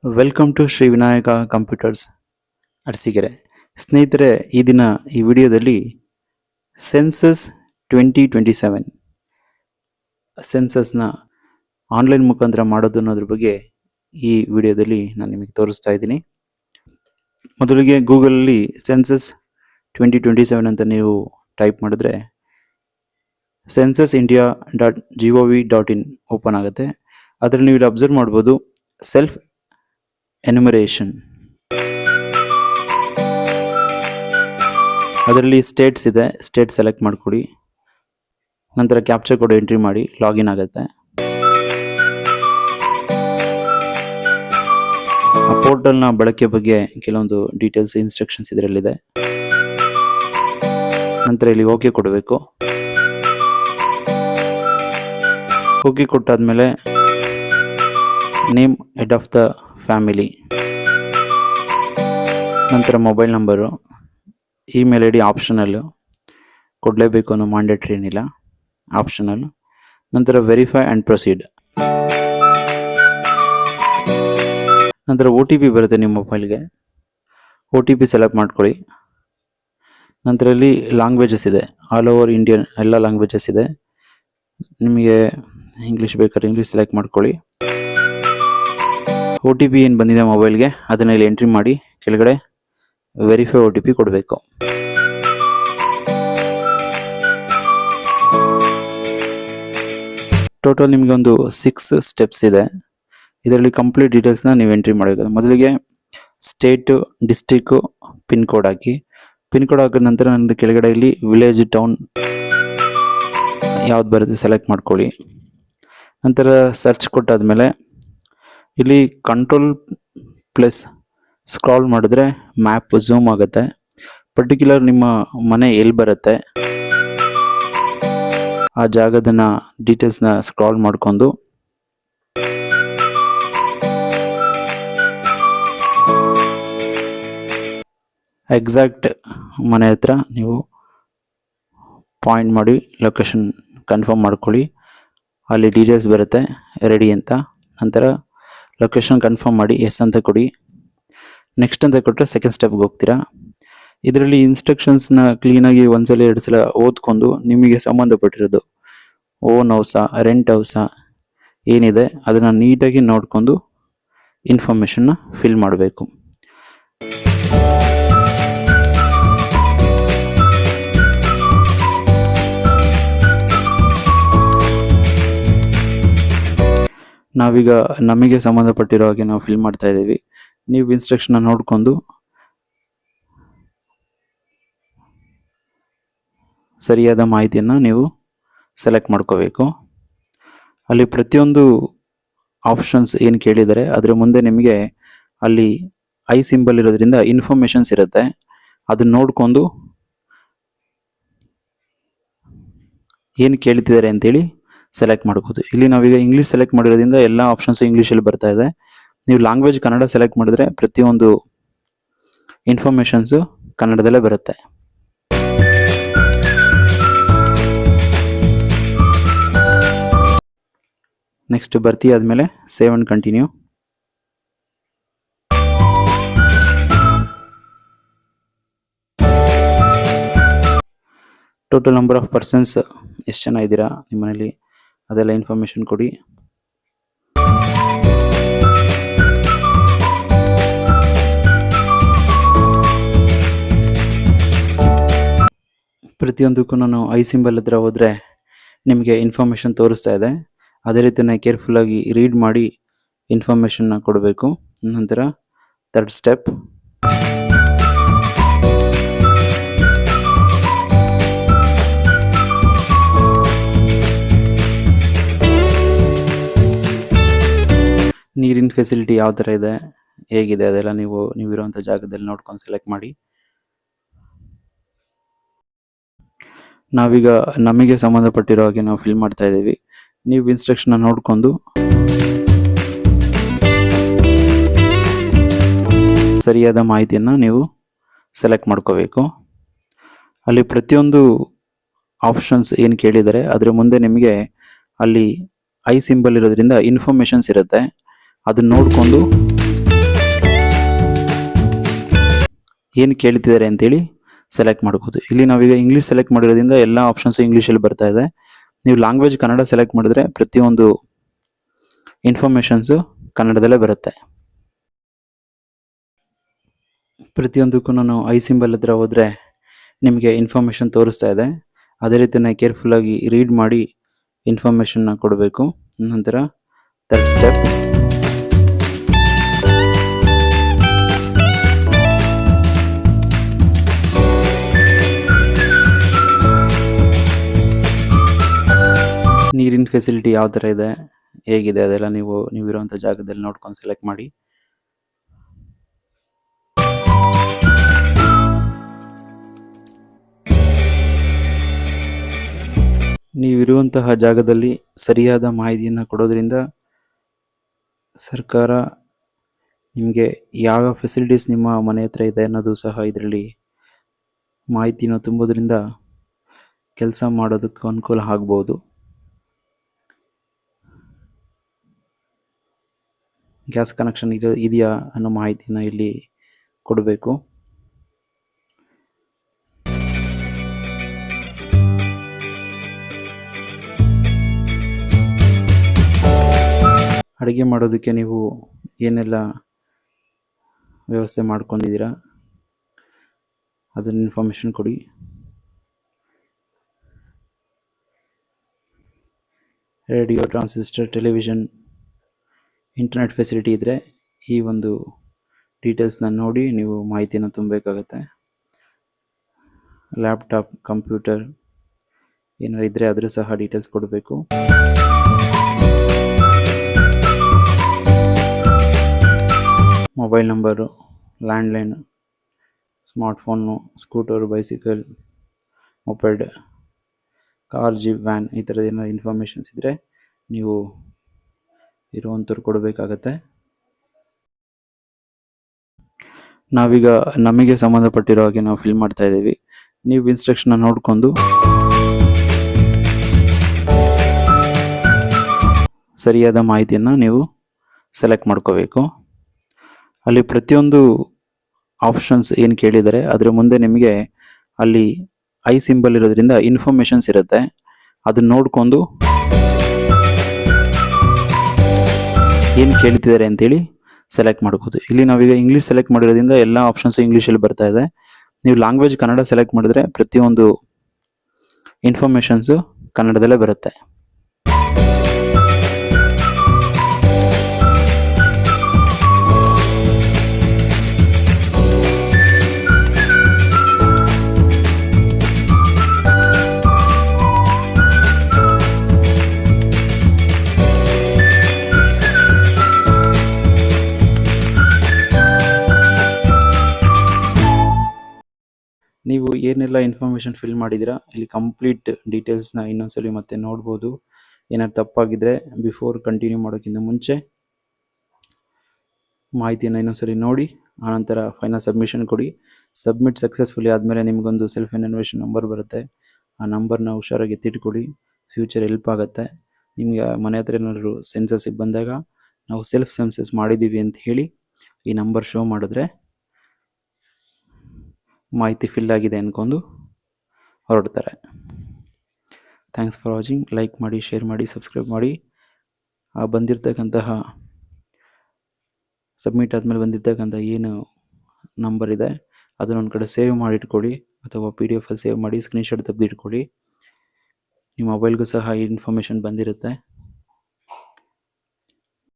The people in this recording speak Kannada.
Welcome to Shri Vinayaka computers Arasikere. ಸ್ನೇಹಿತರೆ, ಈ ದಿನ ಈ ವಿಡಿಯೋದಲ್ಲಿ ಸೆನ್ಸಸ್ 2027 ಸೆನ್ಸಸ್ನ ಆನ್ಲೈನ್ ಮುಖಾಂತರ ಮಾಡೋದು ಅನ್ನೋದ್ರ ಬಗ್ಗೆ ಈ ವಿಡಿಯೋದಲ್ಲಿ ನಾನು ನಿಮಗೆ ತೋರಿಸ್ತಾ ಇದ್ದೀನಿ. ಮೊದಲಿಗೆ ಗೂಗಲಲ್ಲಿ ಸೆನ್ಸಸ್ 2027 ಅಂತ ನೀವು ಟೈಪ್ ಮಾಡಿದ್ರೆ censusindia.gov.in ಓಪನ್ ಆಗುತ್ತೆ. ಅದರಲ್ಲಿ ನೀವು ಇಲ್ಲಿ ಅಬ್ಸರ್ವ್ ಮಾಡ್ಬೋದು ಸೆಲ್ಫ್ ಎನ್ಯುಮರೇಷನ್. ಅದರಲ್ಲಿ ಸ್ಟೇಟ್ಸ್ ಇದೆ, ಸ್ಟೇಟ್ ಸೆಲೆಕ್ಟ್ ಮಾಡ್ಕೊಳ್ಳಿ. ನಂತರ ಕ್ಯಾಪ್ಚರ್ ಕೋಡ್ ಎಂಟ್ರಿ ಮಾಡಿ ಲಾಗಿನ್ ಆಗುತ್ತೆ. ಆ ಪೋರ್ಟಲ್ನ ಬಳಕೆ ಬಗ್ಗೆ ಕೆಲವೊಂದು ಡೀಟೇಲ್ಸ್ ಇನ್ಸ್ಟ್ರಕ್ಷನ್ಸ್ ಇದರಲ್ಲಿದೆ. ನಂತರ ಇಲ್ಲಿ ಓಕೆ ಕೊಡಬೇಕು. ಓಕೆ ಕೊಟ್ಟಾದ್ಮೇಲೆ name head of the family, ನಂತರ mobile number, email I D optional ಕೊಡಲೇಬೇಕು ಅನ್ನೋ ಮ್ಯಾಂಡೇಟ್ರಿ ಏನಿಲ್ಲ, ಆಪ್ಷನಲ್. ನಂತರ ವೆರಿಫೈ ಆ್ಯಂಡ್ ಪ್ರೊಸೀಡ್. ನಂತರ ಒ ಟಿ ಪಿ ಬರುತ್ತೆ ನಿಮ್ಮ ಮೊಬೈಲ್ಗೆ. ಒ ಟಿ ಪಿ ಸೆಲೆಕ್ಟ್ ಮಾಡ್ಕೊಳ್ಳಿ. ನಂತರ ಇಲ್ಲಿ ಲ್ಯಾಂಗ್ವೇಜಸ್ ಇದೆ, ಆಲ್ ಓವರ್ ಇಂಡಿಯನ್ ಎಲ್ಲ ಲ್ಯಾಂಗ್ವೇಜಸ್ ಇದೆ. ನಿಮಗೆ ಇಂಗ್ಲೀಷ್ ಬೇಕಾದ್ರೆ ಇಂಗ್ಲೀಷ್ ಸೆಲೆಕ್ಟ್ ಮಾಡ್ಕೊಳ್ಳಿ. ಒ ಟಿ ಪಿ ಏನು ಬಂದಿದೆ ಮೊಬೈಲ್ಗೆ ಅದನ್ನ ಇಲ್ಲಿ ಎಂಟ್ರಿ ಮಾಡಿ ಕೆಳಗಡೆ ವೆರಿಫೈ ಒ ಟಿ ಪಿ ಕೊಡಬೇಕು. ಟೋಟಲ್ ನಿಮಗೆ ಒಂದು 6 ಸ್ಟೆಪ್ಸ್ ಇದೆ. ಇದರಲ್ಲಿ ಕಂಪ್ಲೀಟ್ ಡೀಟೇಲ್ಸ್ನ ನೀವು ಎಂಟ್ರಿ ಮಾಡಬೇಕು. ಮೊದಲಿಗೆ ಸ್ಟೇಟು, ಡಿಸ್ಟಿಕ್ಕು, ಪಿನ್ ಕೋಡ್ ಹಾಕಿ. ಪಿನ್ ಕೋಡ್ ಹಾಕಿದ ನಂತರ ನನ್ನದು ಕೆಳಗಡೆ ಇಲ್ಲಿ ವಿಲೇಜ್, ಟೌನ್ ಯಾವ್ದು ಬರುತ್ತೆ ಸೆಲೆಕ್ಟ್ ಮಾಡ್ಕೊಳ್ಳಿ. ನಂತರ ಸರ್ಚ್ ಕೊಟ್ಟಾದ್ಮೇಲೆ ಇಲ್ಲಿ ಕಂಟ್ರೋಲ್ ಪ್ಲಸ್ ಸ್ಕ್ರಾಲ್ ಮಾಡಿದ್ರೆ ಮ್ಯಾಪ್ ಝೂಮ್ ಆಗುತ್ತೆ. ಪರ್ಟಿಕ್ಯುಲರ್ ನಿಮ್ಮ ಮನೆ ಎಲ್ಲಿ ಬರುತ್ತೆ ಆ ಜಾಗದನ್ನ ಡೀಟೇಲ್ಸ್ನ ಸ್ಕ್ರಾಲ್ ಮಾಡ್ಕೊಂಡು ಎಕ್ಸಾಕ್ಟ್ ಮನೆ ಹತ್ರ ನೀವು ಪಾಯಿಂಟ್ ಮಾಡಿ ಲೊಕೇಶನ್ ಕನ್ಫರ್ಮ್ ಮಾಡ್ಕೊಳ್ಳಿ. ಅಲ್ಲಿ ಡೀಟೇಲ್ಸ್ ಬರುತ್ತೆ ರೆಡಿ ಅಂತ. ನಂತರ ಲೊಕೇಶನ್ ಕನ್ಫರ್ಮ್ ಮಾಡಿ ಎಸ್ ಅಂತ ಕೊಡಿ. ನೆಕ್ಸ್ಟ್ ಅಂತ ಕೊಟ್ಟರೆ ಸೆಕೆಂಡ್ ಸ್ಟೆಪ್ಗೆ ಹೋಗ್ತೀರಾ. ಇದರಲ್ಲಿ ಇನ್ಸ್ಟ್ರಕ್ಷನ್ಸ್ನ ಕ್ಲೀನಾಗಿ ಒಂದ್ಸಲ 2 ಸಲ ಓದ್ಕೊಂಡು ನಿಮಗೆ ಸಂಬಂಧಪಟ್ಟಿರೋದು ಓನ್ ಹೌಸಾ, ರೆಂಟ್ ಹೌಸಾ ಏನಿದೆ ಅದನ್ನು ನೀಟಾಗಿ ನೋಡ್ಕೊಂಡು ಇನ್ಫಾರ್ಮೇಷನ್ನ ಫಿಲ್ ಮಾಡಬೇಕು. ನಾವೀಗ ನಮಗೆ ಸಂಬಂಧಪಟ್ಟಿರೋ ಹಾಗೆ ನಾವು ಫಿಲ್ ಮಾಡ್ತಾ ಇದ್ದೀವಿ. ನೀವು ಇನ್ಸ್ಟ್ರಕ್ಷನ್ ನೋಡ್ಕೊಂಡು ಸರಿಯಾದ ಮಾಹಿತಿಯನ್ನು ನೀವು ಸೆಲೆಕ್ಟ್ ಮಾಡ್ಕೋಬೇಕು. ಅಲ್ಲಿ ಪ್ರತಿಯೊಂದು ಆಪ್ಷನ್ಸ್ ಏನು ಕೇಳಿದರೆ ಅದರ ಮುಂದೆ ನಿಮಗೆ ಅಲ್ಲಿ ಐ ಸಿಂಬಲ್ ಇರೋದ್ರಿಂದ ಇನ್ಫಾರ್ಮೇಷನ್ಸ್ ಇರುತ್ತೆ. ಅದನ್ನ ನೋಡ್ಕೊಂಡು ಏನು ಕೇಳ್ತಿದ್ದಾರೆ ಅಂತೇಳಿ ಸೆಲೆಕ್ಟ್ ಮಾಡ್ಬೋದು. ಇಲ್ಲಿ ನಾವೀಗ ಇಂಗ್ಲೀಷ್ ಸೆಲೆಕ್ಟ್ ಮಾಡಿರೋದ್ರಿಂದ ಎಲ್ಲ ಆಪ್ಷನ್ಸ್ ಇಂಗ್ಲೀಷಲ್ಲಿ ಬರ್ತಾ ಇದೆ. ನೀವು ಲ್ಯಾಂಗ್ವೇಜ್ ಕನ್ನಡ ಸೆಲೆಕ್ಟ್ ಮಾಡಿದ್ರೆ ಪ್ರತಿಯೊಂದು ಇನ್ಫಾರ್ಮೇಷನ್ಸು ಕನ್ನಡದಲ್ಲೇ ಬರುತ್ತೆ. ನೆಕ್ಸ್ಟ್ ಬರ್ತಿ ಆದಮೇಲೆ save and continue. Total number of persons ಎಷ್ಟು ಜನ ಇದ್ದೀರಾ ನಿಮ್ಮನೇಲಿ ಅದೆಲ್ಲ ಇನ್ಫಾರ್ಮೇಷನ್ ಕೊಡಿ. ಪ್ರತಿಯೊಂದಕ್ಕೂ ನಾನು ಐ ಸಿಂಬಲ್ ಹತ್ರ ಹೋದರೆ ನಿಮಗೆ ಇನ್ಫಾರ್ಮೇಷನ್ ತೋರಿಸ್ತಾ ಇದೆ. ಅದೇ ರೀತಿಯೇ ಕೇರ್ಫುಲ್ಲಾಗಿ ರೀಡ್ ಮಾಡಿ ಇನ್ಫಾರ್ಮೇಷನ್ನ ಕೊಡಬೇಕು. ನಂತರ ಥರ್ಡ್ ಸ್ಟೆಪ್ ನೀರಿನ ಫೆಸಿಲಿಟಿ ಯಾವ ಥರ ಇದೆ, ಹೇಗಿದೆ ಅದೆಲ್ಲ ನೀವಿರುವಂಥ ಜಾಗದಲ್ಲಿ ನೋಡ್ಕೊಂಡು ಸೆಲೆಕ್ಟ್ ಮಾಡಿ. ನಾವೀಗ ನಮಗೆ ಸಂಬಂಧಪಟ್ಟಿರೋ ಹಾಗೆ ನಾವು ಫಿಲ್ ಮಾಡ್ತಾ ಇದ್ದೀವಿ. ನೀವು ಇನ್ಸ್ಟ್ರಕ್ಷನ್ನ ನೋಡ್ಕೊಂಡು ಸರಿಯಾದ ಮಾಹಿತಿಯನ್ನು ನೀವು ಸೆಲೆಕ್ಟ್ ಮಾಡ್ಕೋಬೇಕು. ಅಲ್ಲಿ ಪ್ರತಿಯೊಂದು ಆಪ್ಷನ್ಸ್ ಏನು ಕೇಳಿದರೆ ಅದರ ಮುಂದೆ ನಿಮಗೆ ಅಲ್ಲಿ ಐ ಸಿಂಬಲ್ ಇರೋದ್ರಿಂದ ಇನ್ಫಾರ್ಮೇಷನ್ಸ್ ಇರುತ್ತೆ. ಅದನ್ನ ನೋಡಿಕೊಂಡು ಏನು ಕೇಳ್ತಿದ್ದಾರೆ ಅಂತೇಳಿ ಸೆಲೆಕ್ಟ್ ಮಾಡ್ಬೋದು. ಇಲ್ಲಿ ನಾವೀಗ ಇಂಗ್ಲೀಷ್ ಸೆಲೆಕ್ಟ್ ಮಾಡಿರೋದ್ರಿಂದ ಎಲ್ಲ ಆಪ್ಷನ್ಸ್ ಇಂಗ್ಲೀಷಲ್ಲಿ ಬರ್ತಾ ಇದೆ. ನೀವು ಲ್ಯಾಂಗ್ವೇಜ್ ಕನ್ನಡ ಸೆಲೆಕ್ಟ್ ಮಾಡಿದ್ರೆ ಪ್ರತಿಯೊಂದು ಇನ್ಫಾರ್ಮೇಷನ್ಸು ಕನ್ನಡದಲ್ಲೇ ಬರುತ್ತೆ. ಪ್ರತಿಯೊಂದಕ್ಕೂ ನಾನು ಐ ಸಿಂಬಲ್ ಹತ್ರ ಹೋದರೆ ನಿಮಗೆ ಇನ್ಫಾರ್ಮೇಷನ್ ತೋರಿಸ್ತಾ ಇದೆ. ಅದೇ ರೀತಿಯೇ ಕೇರ್ಫುಲ್ಲಾಗಿ ರೀಡ್ ಮಾಡಿ ಇನ್ಫಾರ್ಮೇಷನ್ನ ಕೊಡಬೇಕು. ನಂತರ ಥರ್ಡ್ ಸ್ಟೆಪ್, ನೀರಿನ ಫೆಸಿಲಿಟಿ ಯಾವ ಥರ ಇದೆ, ಹೇಗಿದೆ ಅದೆಲ್ಲ ನೀವಿರುವಂಥ ಜಾಗದಲ್ಲಿ ನೋಡ್ಕೊಂಡು ಸೆಲೆಕ್ಟ್ ಮಾಡಿ. ನೀವಿರುವಂತಹ ಜಾಗದಲ್ಲಿ ಸರಿಯಾದ ಮಾಹಿತಿಯನ್ನು ಕೊಡೋದ್ರಿಂದ ಸರ್ಕಾರ ನಿಮಗೆ ಯಾವ ಫೆಸಿಲಿಟೀಸ್ ನಿಮ್ಮ ಮನೆ ಹತ್ರ ಇದೆ ಅನ್ನೋದು ಸಹ ಇದರಲ್ಲಿ ಮಾಹಿತಿನ ತುಂಬೋದ್ರಿಂದ ಕೆಲಸ ಮಾಡೋದಕ್ಕೆ ಅನುಕೂಲ ಆಗ್ಬೋದು. ಗ್ಯಾಸ್ ಕನೆಕ್ಷನ್ ಇದೆಯಾ ಅನ್ನೋ ಮಾಹಿತಿನ ಇಲ್ಲಿ ಕೊಡಬೇಕು. ಅಡುಗೆ ಮಾಡೋದಕ್ಕೆ ನೀವು ಏನೆಲ್ಲ ವ್ಯವಸ್ಥೆ ಮಾಡ್ಕೊಂಡಿದ್ದೀರಾ ಅದನ್ನ ಇನ್ಫಾರ್ಮೇಷನ್ ಕೊಡಿ. Radio, transistor, television, internet facility ಇದ್ದರೆ ಈ ಒಂದು ಡೀಟೇಲ್ಸ್ನ ನೋಡಿ ನೀವು ಮಾಹಿತಿಯನ್ನು ತುಂಬಬೇಕಾಗತ್ತೆ. ಲ್ಯಾಪ್ಟಾಪ್, ಕಂಪ್ಯೂಟರ್ ಏನಾರು ಇದ್ದರೆ ಅದ್ರ ಸಹ ಡೀಟೇಲ್ಸ್ ಕೊಡಬೇಕು. Mobile number, landline, smartphone, scooter, bicycle, moped, car, jeep, van ಈ ಥರದ ಏನೋ ಇನ್ಫಾರ್ಮೇಷನ್ಸ್ ಇದ್ದರೆ ನೀವು ಇರುವಂಥವ್ರು ಕೊಡಬೇಕಾಗತ್ತೆ. ನಾವೀಗ ನಮಗೆ ಸಂಬಂಧಪಟ್ಟಿರೋ ಹಾಗೆ ನಾವು ಫಿಲ್ ಮಾಡ್ತಾ ಇದ್ದೀವಿ. ನೀವು ಇನ್ಸ್ಟ್ರಕ್ಷನ್ನ ನೋಡಿಕೊಂಡು ಸರಿಯಾದ ಮಾಹಿತಿಯನ್ನು ನೀವು ಸೆಲೆಕ್ಟ್ ಮಾಡ್ಕೋಬೇಕು. ಅಲ್ಲಿ ಪ್ರತಿಯೊಂದು ಆಪ್ಷನ್ಸ್ ಏನು ಕೇಳಿದರೆ ಅದರ ಮುಂದೆ ನಿಮಗೆ ಅಲ್ಲಿ ಐ ಸಿಂಬಲ್ ಇರೋದ್ರಿಂದ ಇನ್ಫಾರ್ಮೇಷನ್ಸ್ ಇರುತ್ತೆ. ಅದನ್ನ ನೋಡಿಕೊಂಡು ಏನು ಕೇಳ್ತಿದ್ದಾರೆ ಅಂತೇಳಿ ಸೆಲೆಕ್ಟ್ ಮಾಡ್ಬೋದು. ಇಲ್ಲಿ ನಾವೀಗ ಇಂಗ್ಲೀಷ್ ಸೆಲೆಕ್ಟ್ ಮಾಡಿರೋದ್ರಿಂದ ಎಲ್ಲ ಆಪ್ಷನ್ಸ್ ಇಂಗ್ಲೀಷಲ್ಲಿ ಬರ್ತಾ ಇದೆ. ನೀವು ಲ್ಯಾಂಗ್ವೇಜ್ ಕನ್ನಡ ಸೆಲೆಕ್ಟ್ ಮಾಡಿದ್ರೆ ಪ್ರತಿಯೊಂದು ಇನ್ಫಾರ್ಮೇಷನ್ಸು ಕನ್ನಡದಲ್ಲೇ ಬರುತ್ತೆ. ನೀವು ಏನೆಲ್ಲ ಇನ್ಫಾರ್ಮೇಷನ್ ಫಿಲ್ ಮಾಡಿದ್ದೀರಾ ಇಲ್ಲಿ ಕಂಪ್ಲೀಟ್ ಡೀಟೇಲ್ಸ್ನ ಇನ್ನೊಂದ್ಸಲಿ ಮತ್ತೆ ನೋಡ್ಬೋದು. ಏನಾದ್ರು ತಪ್ಪಾಗಿದ್ದರೆ ಬಿಫೋರ್ ಕಂಟಿನ್ಯೂ ಮಾಡೋಕ್ಕಿಂತ ಮುಂಚೆ ಮಾಹಿತಿಯನ್ನು ಇನ್ನೊಂದ್ಸಲಿ ನೋಡಿ ಆನಂತರ ಫೈನಲ್ ಸಬ್ಮಿಷನ್ ಕೊಡಿ. ಸಬ್ಮಿಟ್ ಸಕ್ಸಸ್ಫುಲಿ ಆದಮೇಲೆ ನಿಮಗೊಂದು ಸೆಲ್ಫ್ ಎನ್ಯುಮರೇಷನ್ ನಂಬರ್ ಬರುತ್ತೆ. ಆ ನಂಬರ್ನ ಹುಷಾರಾಗಿ ಎತ್ತಿಟ್ಕೊಳ್ಳಿ, ಫ್ಯೂಚರ್ ಹೆಲ್ಪ್ ಆಗುತ್ತೆ. ನಿಮಗೆ ಮನೆ ಹತ್ರ ಏನಾದರೂ ಸೆನ್ಸಸ್ಸಿಗೆ ಬಂದಾಗ ನಾವು ಸೆಲ್ಫ್ ಸೆನ್ಸಸ್ ಮಾಡಿದ್ದೀವಿ ಅಂತ ಹೇಳಿ ಈ ನಂಬರ್ ಶೋ ಮಾಡಿದ್ರೆ ಮಾಹಿತಿ ಫಿಲ್ ಆಗಿದೆ ಅಂದ್ಕೊಂಡು ಹೊರಡ್ತಾರೆ. Thanks for watching. ಲೈಕ್ ಮಾಡಿ, ಶೇರ್ ಮಾಡಿ, ಸಬ್ಸ್ಕ್ರೈಬ್ ಮಾಡಿ. ಬಂದಿರತಕ್ಕಂತಹ ಸಬ್ಮಿಟ್ ಆದಮೇಲೆ ಬಂದಿರತಕ್ಕಂಥ ಏನು ನಂಬರ್ ಇದೆ ಅದನ್ನೊಂದು ಕಡೆ ಸೇವ್ ಮಾಡಿ ಇಟ್ಕೊಳ್ಳಿ, ಅಥವಾ PDF ಅಲ್ಲಿ ಸೇವ್ ಮಾಡಿ ಸ್ಕ್ರೀನ್ಶಾಟ್ ತೆಗೆದು ಇಟ್ಕೊಳ್ಳಿ. ನಿಮ್ಮ ಮೊಬೈಲ್ಗೂ ಸಹ ಈ ಇನ್ಫಾರ್ಮೇಷನ್ ಬಂದಿರುತ್ತೆ.